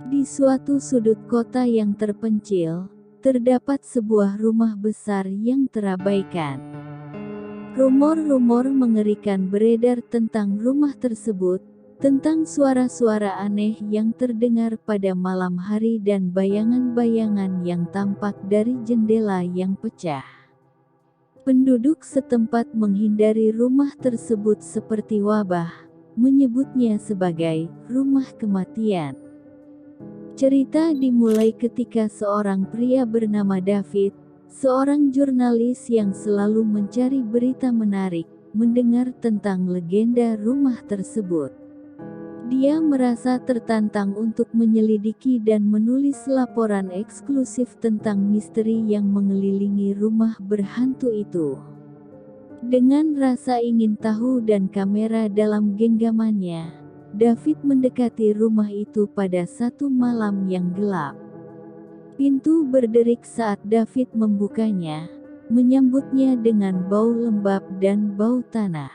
Di suatu sudut kota yang terpencil, terdapat sebuah rumah besar yang terabaikan. Rumor-rumor mengerikan beredar tentang rumah tersebut, tentang suara-suara aneh yang terdengar pada malam hari dan bayangan-bayangan yang tampak dari jendela yang pecah. Penduduk setempat menghindari rumah tersebut seperti wabah, menyebutnya sebagai rumah kematian. Cerita dimulai ketika seorang pria bernama David, seorang jurnalis yang selalu mencari berita menarik, mendengar tentang legenda rumah tersebut. Dia merasa tertantang untuk menyelidiki dan menulis laporan eksklusif tentang misteri yang mengelilingi rumah berhantu itu. Dengan rasa ingin tahu dan kamera dalam genggamannya, David mendekati rumah itu pada satu malam yang gelap. Pintu berderik saat David membukanya, menyambutnya dengan bau lembab dan bau tanah.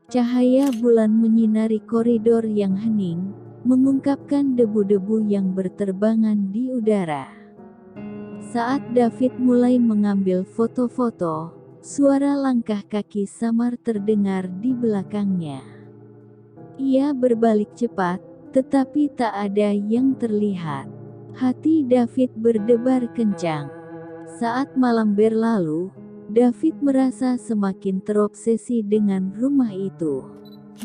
Cahaya bulan menyinari koridor yang hening, mengungkapkan debu-debu yang berterbangan di udara. Saat David mulai mengambil foto-foto, suara langkah kaki samar terdengar di belakangnya. Ia berbalik cepat, tetapi tak ada yang terlihat. Hati David berdebar kencang. Saat malam berlalu, David merasa semakin terobsesi dengan rumah itu.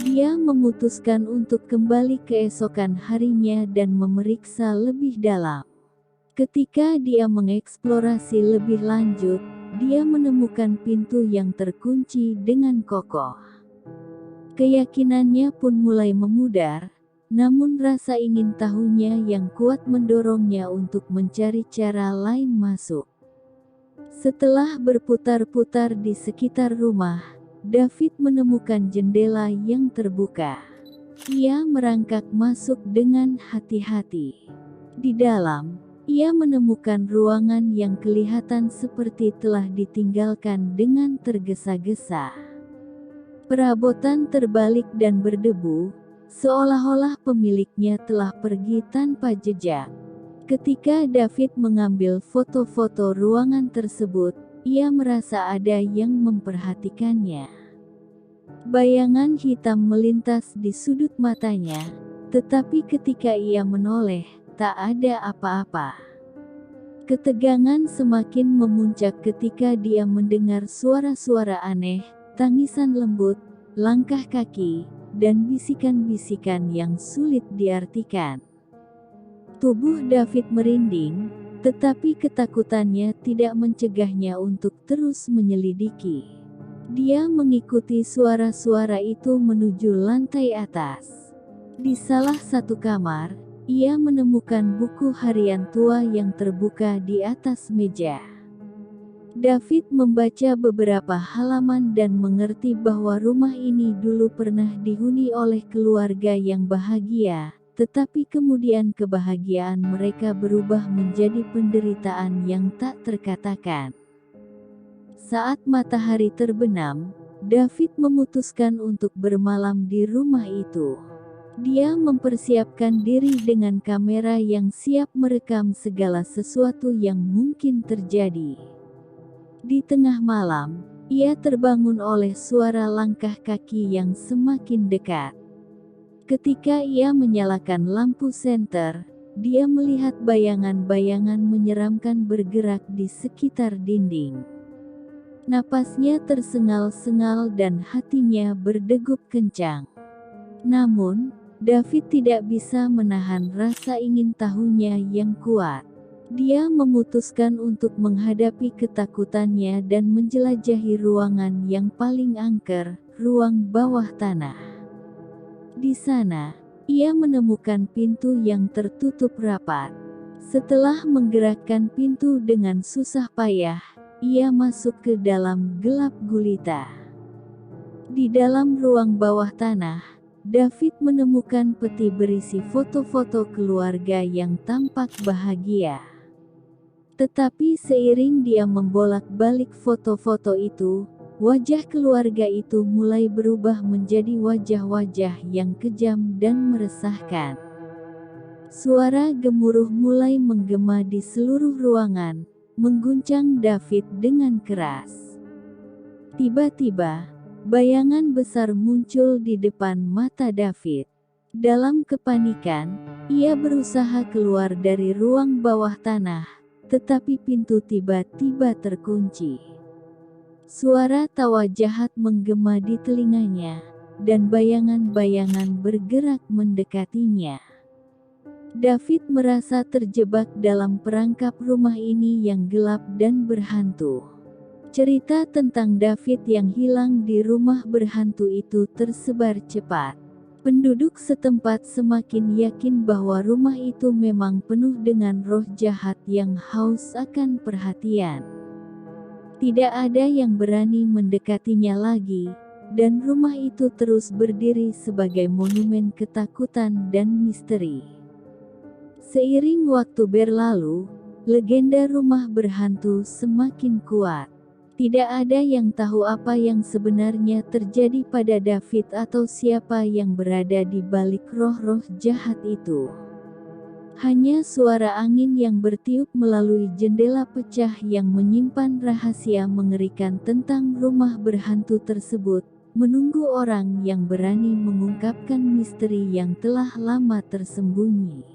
Dia memutuskan untuk kembali keesokan harinya dan memeriksa lebih dalam. Ketika dia mengeksplorasi lebih lanjut, dia menemukan pintu yang terkunci dengan kokoh. Keyakinannya pun mulai memudar, namun rasa ingin tahunya yang kuat mendorongnya untuk mencari cara lain masuk. Setelah berputar-putar di sekitar rumah, David menemukan jendela yang terbuka. Ia merangkak masuk dengan hati-hati. Di dalam, ia menemukan ruangan yang kelihatan seperti telah ditinggalkan dengan tergesa-gesa. Perabotan terbalik dan berdebu, seolah-olah pemiliknya telah pergi tanpa jejak. Ketika David mengambil foto-foto ruangan tersebut, ia merasa ada yang memperhatikannya. Bayangan hitam melintas di sudut matanya, tetapi ketika ia menoleh, tak ada apa-apa. Ketegangan semakin memuncak ketika dia mendengar suara-suara aneh, tangisan lembut, langkah kaki, dan bisikan-bisikan yang sulit diartikan. Tubuh David merinding, tetapi ketakutannya tidak mencegahnya untuk terus menyelidiki. Dia mengikuti suara-suara itu menuju lantai atas. Di salah satu kamar, ia menemukan buku harian tua yang terbuka di atas meja. David membaca beberapa halaman dan mengerti bahwa rumah ini dulu pernah dihuni oleh keluarga yang bahagia, tetapi kemudian kebahagiaan mereka berubah menjadi penderitaan yang tak terkatakan. Saat matahari terbenam, David memutuskan untuk bermalam di rumah itu. Dia mempersiapkan diri dengan kamera yang siap merekam segala sesuatu yang mungkin terjadi. Di tengah malam, ia terbangun oleh suara langkah kaki yang semakin dekat. Ketika ia menyalakan lampu senter, dia melihat bayangan-bayangan menyeramkan bergerak di sekitar dinding. Napasnya tersengal-sengal dan hatinya berdegup kencang. Namun, David tidak bisa menahan rasa ingin tahunya yang kuat. Dia memutuskan untuk menghadapi ketakutannya dan menjelajahi ruangan yang paling angker, ruang bawah tanah. Di sana, ia menemukan pintu yang tertutup rapat. Setelah menggerakkan pintu dengan susah payah, ia masuk ke dalam gelap gulita. Di dalam ruang bawah tanah, David menemukan peti berisi foto-foto keluarga yang tampak bahagia. Tetapi seiring dia membolak-balik foto-foto itu, wajah keluarga itu mulai berubah menjadi wajah-wajah yang kejam dan meresahkan. Suara gemuruh mulai menggema di seluruh ruangan, mengguncang David dengan keras. Tiba-tiba, bayangan besar muncul di depan mata David. Dalam kepanikan, ia berusaha keluar dari ruang bawah tanah, tetapi pintu tiba-tiba terkunci. Suara tawa jahat menggema di telinganya, dan bayangan-bayangan bergerak mendekatinya. David merasa terjebak dalam perangkap rumah ini yang gelap dan berhantu. Cerita tentang David yang hilang di rumah berhantu itu tersebar cepat. Penduduk setempat semakin yakin bahwa rumah itu memang penuh dengan roh jahat yang haus akan perhatian. Tidak ada yang berani mendekatinya lagi, dan rumah itu terus berdiri sebagai monumen ketakutan dan misteri. Seiring waktu berlalu, legenda rumah berhantu semakin kuat. Tidak ada yang tahu apa yang sebenarnya terjadi pada David atau siapa yang berada di balik roh-roh jahat itu. Hanya suara angin yang bertiup melalui jendela pecah yang menyimpan rahasia mengerikan tentang rumah berhantu tersebut, menunggu orang yang berani mengungkapkan misteri yang telah lama tersembunyi.